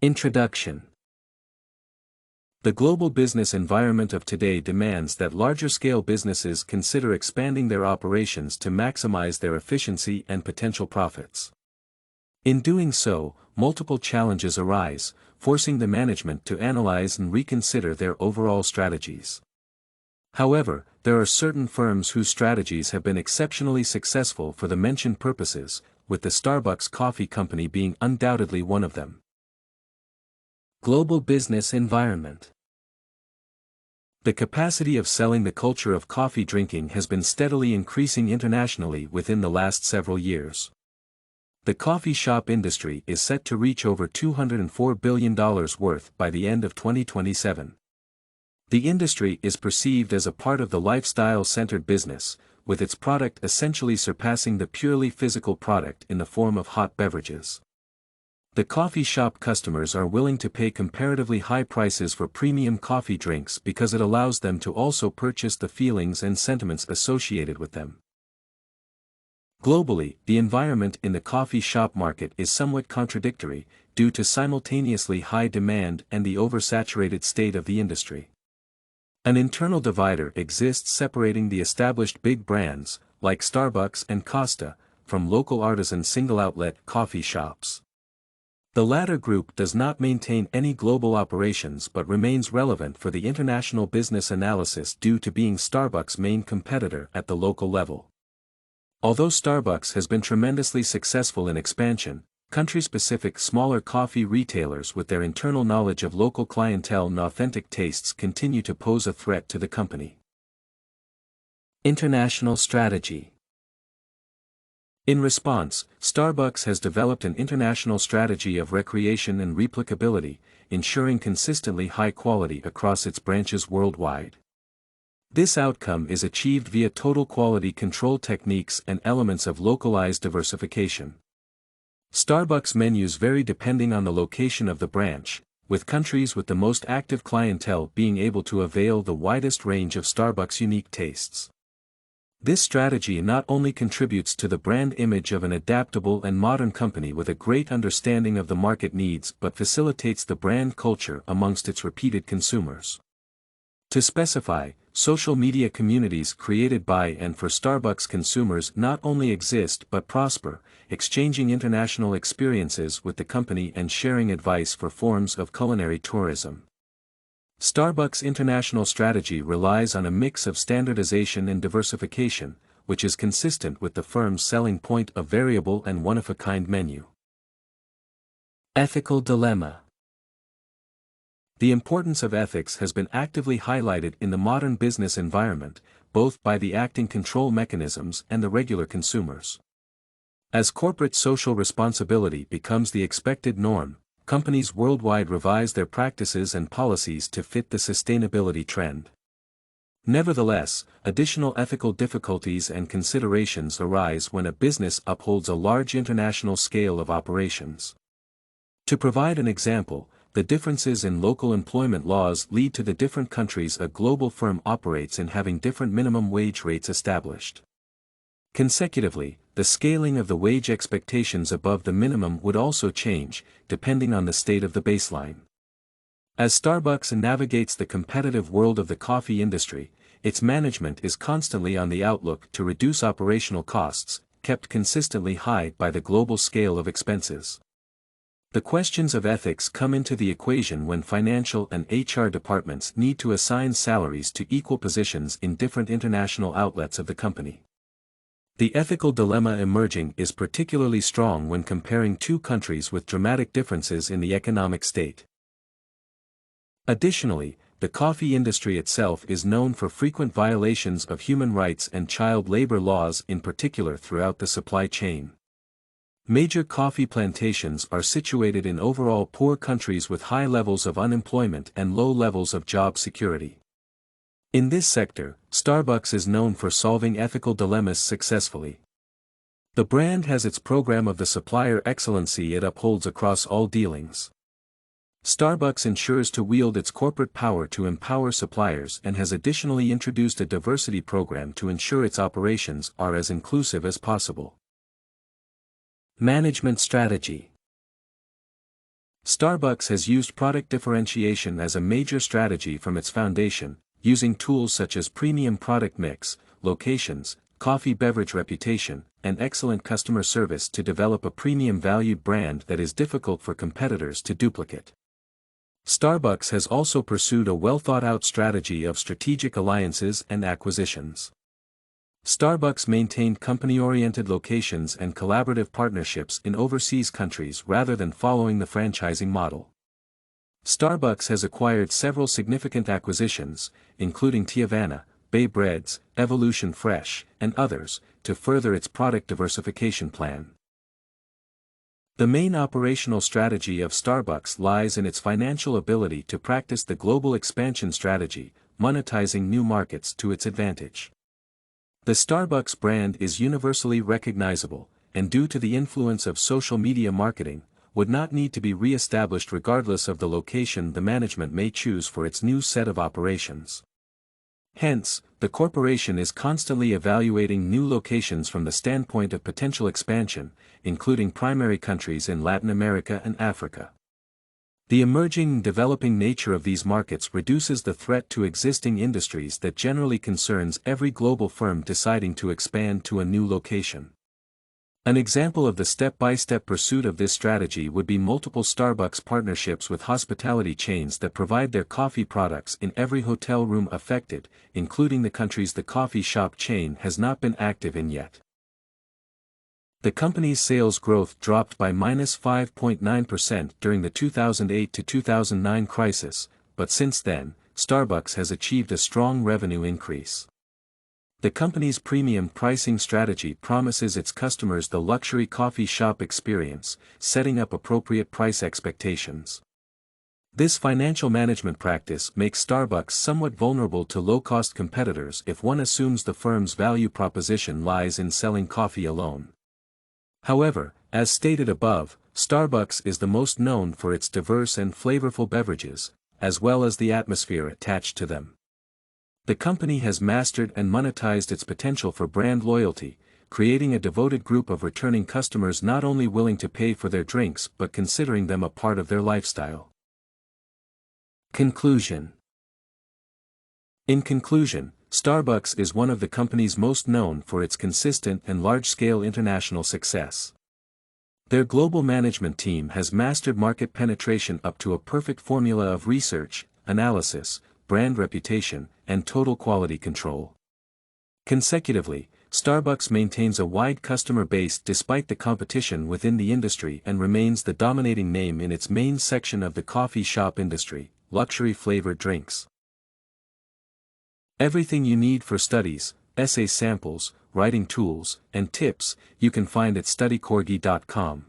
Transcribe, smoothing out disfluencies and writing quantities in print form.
Introduction. The global business environment of today demands that larger-scale businesses consider expanding their operations to maximize their efficiency and potential profits. In doing so, multiple challenges arise, forcing the management to analyze and reconsider their overall strategies. However, there are certain firms whose strategies have been exceptionally successful for the mentioned purposes, with the Starbucks Coffee Company being undoubtedly one of them. Global business environment. The capacity of selling the culture of coffee drinking has been steadily increasing internationally within the last several years. The coffee shop industry is set to reach over $204 billion worth by the end of 2027. The industry is perceived as a part of the lifestyle-centered business, with its product essentially surpassing the purely physical product in the form of hot beverages. The coffee shop customers are willing to pay comparatively high prices for premium coffee drinks because it allows them to also purchase the feelings and sentiments associated with them. Globally, the environment in the coffee shop market is somewhat contradictory, due to simultaneously high demand and the oversaturated state of the industry. An internal divider exists separating the established big brands, like Starbucks and Costa, from local artisan single-outlet coffee shops. The latter group does not maintain any global operations but remains relevant for the international business analysis due to being Starbucks' main competitor at the local level. Although Starbucks has been tremendously successful in expansion, country-specific smaller coffee retailers with their internal knowledge of local clientele and authentic tastes continue to pose a threat to the company. International strategy. In response, Starbucks has developed an international strategy of recreation and replicability, ensuring consistently high quality across its branches worldwide. This outcome is achieved via total quality control techniques and elements of localized diversification. Starbucks menus vary depending on the location of the branch, with countries with the most active clientele being able to avail the widest range of Starbucks' unique tastes. This strategy not only contributes to the brand image of an adaptable and modern company with a great understanding of the market needs but facilitates the brand culture amongst its repeated consumers. To specify, social media communities created by and for Starbucks consumers not only exist but prosper, exchanging international experiences with the company and sharing advice for forms of culinary tourism. Starbucks' international strategy relies on a mix of standardization and diversification, which is consistent with the firm's selling point of variable and one-of-a-kind menu. Ethical dilemma. The importance of ethics has been actively highlighted in the modern business environment, both by the acting control mechanisms and the regular consumers. As corporate social responsibility becomes the expected norm, companies worldwide revise their practices and policies to fit the sustainability trend. Nevertheless, additional ethical difficulties and considerations arise when a business upholds a large international scale of operations. To provide an example, the differences in local employment laws lead to the different countries a global firm operates in having different minimum wage rates established. Consecutively, the scaling of the wage expectations above the minimum would also change, depending on the state of the baseline. As Starbucks navigates the competitive world of the coffee industry, its management is constantly on the outlook to reduce operational costs, kept consistently high by the global scale of expenses. The questions of ethics come into the equation when financial and HR departments need to assign salaries to equal positions in different international outlets of the company. The ethical dilemma emerging is particularly strong when comparing two countries with dramatic differences in the economic state. Additionally, the coffee industry itself is known for frequent violations of human rights and child labor laws in particular throughout the supply chain. Major coffee plantations are situated in overall poor countries with high levels of unemployment and low levels of job security. In this sector, Starbucks is known for solving ethical dilemmas successfully. The brand has its program of the supplier excellency it upholds across all dealings. Starbucks ensures to wield its corporate power to empower suppliers and has additionally introduced a diversity program to ensure its operations are as inclusive as possible. Management strategy. Starbucks has used product differentiation as a major strategy from its foundation, using tools such as premium product mix, locations, coffee beverage reputation, and excellent customer service to develop a premium valued brand that is difficult for competitors to duplicate. Starbucks has also pursued a well-thought-out strategy of strategic alliances and acquisitions. Starbucks maintained company-oriented locations and collaborative partnerships in overseas countries rather than following the franchising model. Starbucks has acquired several significant acquisitions, including Teavana, Bay Breads, Evolution Fresh, and others, to further its product diversification plan. The main operational strategy of Starbucks lies in its financial ability to practice the global expansion strategy, monetizing new markets to its advantage. The Starbucks brand is universally recognizable, and due to the influence of social media marketing, would not need to be re-established regardless of the location the management may choose for its new set of operations. Hence, the corporation is constantly evaluating new locations from the standpoint of potential expansion, including primary countries in Latin America and Africa. The emerging and developing nature of these markets reduces the threat to existing industries that generally concerns every global firm deciding to expand to a new location. An example of the step-by-step pursuit of this strategy would be multiple Starbucks partnerships with hospitality chains that provide their coffee products in every hotel room affected, including the countries the coffee shop chain has not been active in yet. The company's sales growth dropped by -5.9% during the 2008 to 2009 crisis, but since then, Starbucks has achieved a strong revenue increase. The company's premium pricing strategy promises its customers the luxury coffee shop experience, setting up appropriate price expectations. This financial management practice makes Starbucks somewhat vulnerable to low-cost competitors if one assumes the firm's value proposition lies in selling coffee alone. However, as stated above, Starbucks is the most known for its diverse and flavorful beverages, as well as the atmosphere attached to them. The company has mastered and monetized its potential for brand loyalty, creating a devoted group of returning customers not only willing to pay for their drinks but considering them a part of their lifestyle. Conclusion. In conclusion, Starbucks is one of the companies most known for its consistent and large-scale international success. Their global management team has mastered market penetration up to a perfect formula of research, analysis, brand reputation, and total quality control. Consecutively, Starbucks maintains a wide customer base despite the competition within the industry and remains the dominating name in its main section of the coffee shop industry, luxury flavored drinks. Everything you need for studies, essay samples, writing tools, and tips, you can find at studycorgi.com.